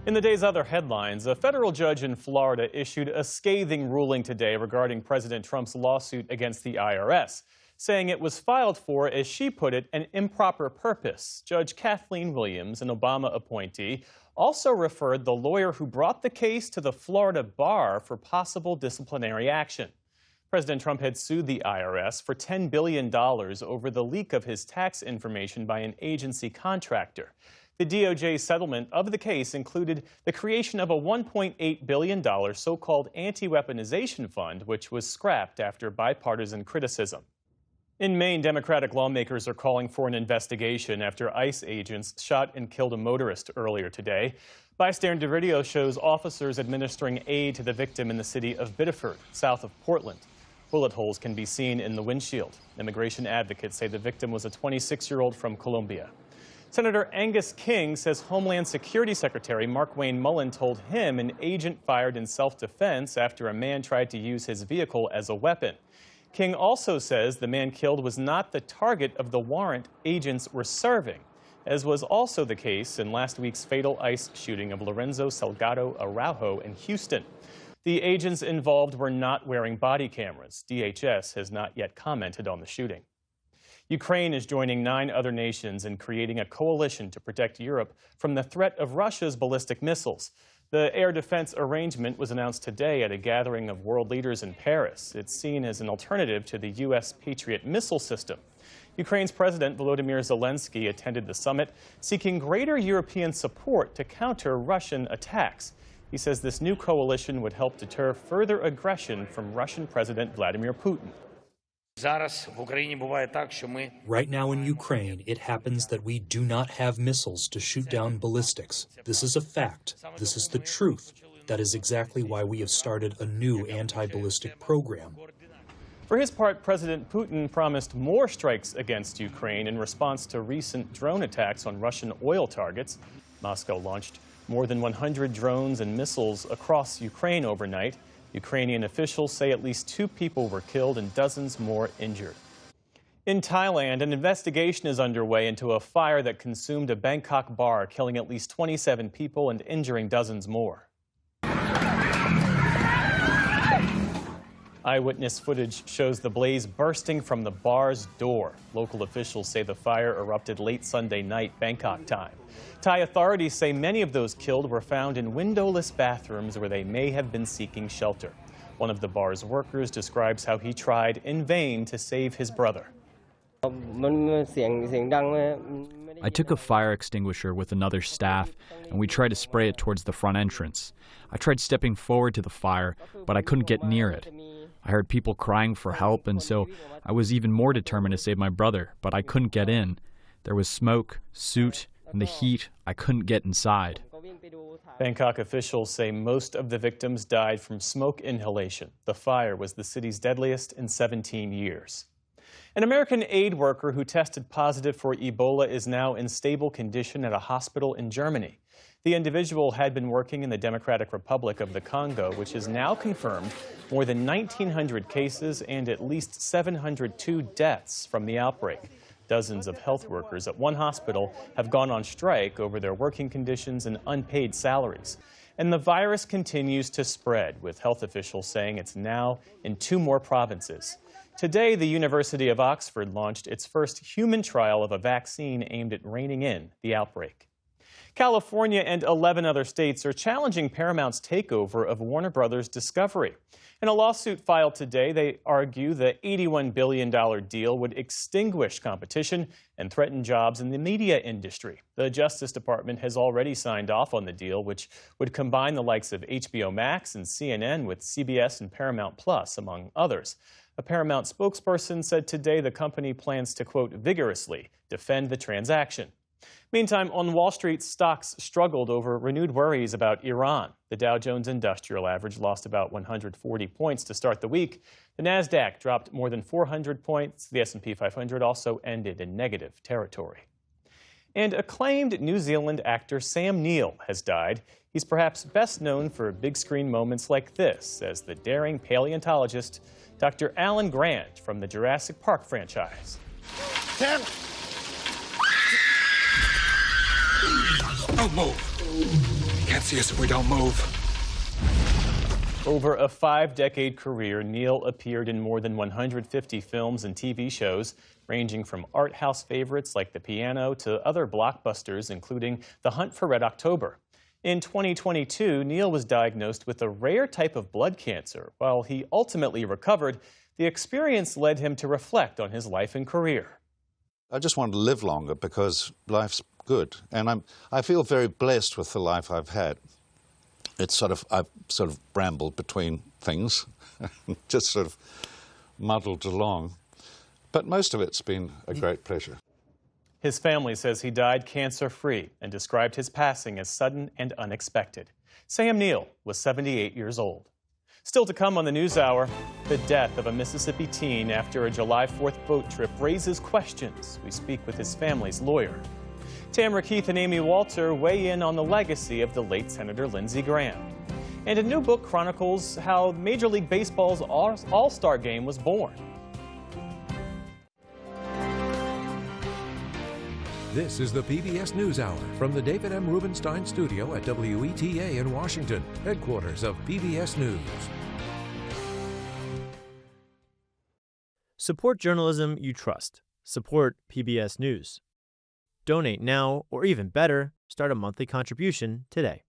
In the day's other headlines, a federal judge in Florida issued a scathing ruling today regarding President Trump's lawsuit against the IRS, saying it was filed for, as she put it, an improper purpose. Judge Kathleen Williams, an Obama appointee, also referred the lawyer who brought the case to the Florida bar for possible disciplinary action. President Trump had sued the IRS for $10 billion over the leak of his tax information by an agency contractor. The DOJ settlement of the case included the creation of a $1.8 billion so-called anti-weaponization fund, which was scrapped after bipartisan criticism. In Maine, Democratic lawmakers are calling for an investigation after ICE agents shot and killed a motorist earlier today. Bystander video shows officers administering aid to the victim in the city of Biddeford, south of Portland. Bullet holes can be seen in the windshield. Immigration advocates say the victim was a 26-year-old from Colombia. Senator Angus King says Homeland Security Secretary Markwayne Mullin told him an agent fired in self-defense after a man tried to use his vehicle as a weapon. King also says the man killed was not the target of the warrant agents were serving, as was also the case in last week's fatal ICE shooting of Lorenzo Salgado Araujo in Houston. The agents involved were not wearing body cameras. DHS has not yet commented on the shooting. Ukraine is joining 9 other nations in creating a coalition to protect Europe from the threat of Russia's ballistic missiles. The air defense arrangement was announced today at a gathering of world leaders in Paris. It's seen as an alternative to the U.S. Patriot missile system. Ukraine's President Volodymyr Zelensky attended the summit, seeking greater European support to counter Russian attacks. He says this new coalition would help deter further aggression from Russian President Vladimir Putin. Right now in Ukraine, it happens that we do not have missiles to shoot down ballistics. This is a fact. This is the truth. That is exactly why we have started a new anti-ballistic program. For his part, President Putin promised more strikes against Ukraine in response to recent drone attacks on Russian oil targets. Moscow launched more than 100 drones and missiles across Ukraine overnight. Ukrainian officials say at least 2 people were killed and dozens more injured. In Thailand, an investigation is underway into a fire that consumed a Bangkok bar, killing at least 27 people and injuring dozens more. Eyewitness footage shows the blaze bursting from the bar's door. Local officials say the fire erupted late Sunday night, Bangkok time. Thai authorities say many of those killed were found in windowless bathrooms where they may have been seeking shelter. One of the bar's workers describes how he tried in vain to save his brother. I took a fire extinguisher with another staff, and we tried to spray it towards the front entrance. I tried stepping forward to the fire, but I couldn't get near it. I heard people crying for help, and so I was even more determined to save my brother, but I couldn't get in. There was smoke, soot, and the heat. I couldn't get inside. Bangkok officials say most of the victims died from smoke inhalation. The fire was the city's deadliest in 17 years. An American aid worker who tested positive for Ebola is now in stable condition at a hospital in Germany. The individual had been working in the Democratic Republic of the Congo, which has now confirmed more than 1,900 cases and at least 702 deaths from the outbreak. Dozens of health workers at one hospital have gone on strike over their working conditions and unpaid salaries. And the virus continues to spread, with health officials saying it's now in 2 more provinces. Today, the University of Oxford launched its first human trial of a vaccine aimed at reining in the outbreak. California and 11 other states are challenging Paramount's takeover of Warner Brothers Discovery. In a lawsuit filed today, they argue the $81 billion deal would extinguish competition and threaten jobs in the media industry. The Justice Department has already signed off on the deal, which would combine the likes of HBO Max and CNN with CBS and Paramount Plus, among others. A Paramount spokesperson said today the company plans to, quote, vigorously defend the transaction. Meantime, on Wall Street, stocks struggled over renewed worries about Iran. The Dow Jones Industrial Average lost about 140 points to start the week. The Nasdaq dropped more than 400 points. The S&P 500 also ended in negative territory. And acclaimed New Zealand actor Sam Neill has died. He's perhaps best known for big screen moments like this as the daring paleontologist Dr. Alan Grant from the Jurassic Park franchise. Sam! Don't move. can't see us if we don't move. Over a 5-decade career, Neill appeared in more than 150 films and TV shows, ranging from art house favorites like The Piano to other blockbusters, including The Hunt for Red October. In 2022, Neill was diagnosed with a rare type of blood cancer. While he ultimately recovered, the experience led him to reflect on his life and career. I just want to live longer because life's good, and I feel very blessed with the life I've had. I've sort of brambled between things, just sort of muddled along, but most of it's been a great pleasure. His family says he died cancer-free and described his passing as sudden and unexpected. Sam Neill was 78 years old. Still to come on the News Hour, the death of a Mississippi teen after a July 4th boat trip raises questions. We speak with his family's lawyer. Tamara Keith and Amy Walter weigh in on the legacy of the late Senator Lindsey Graham. And a new book chronicles how Major League Baseball's All-Star Game was born. This is the PBS News Hour from the David M. Rubenstein Studio at WETA in Washington, headquarters of PBS News. Support journalism you trust. Support PBS News. Donate now, or even better, start a monthly contribution today.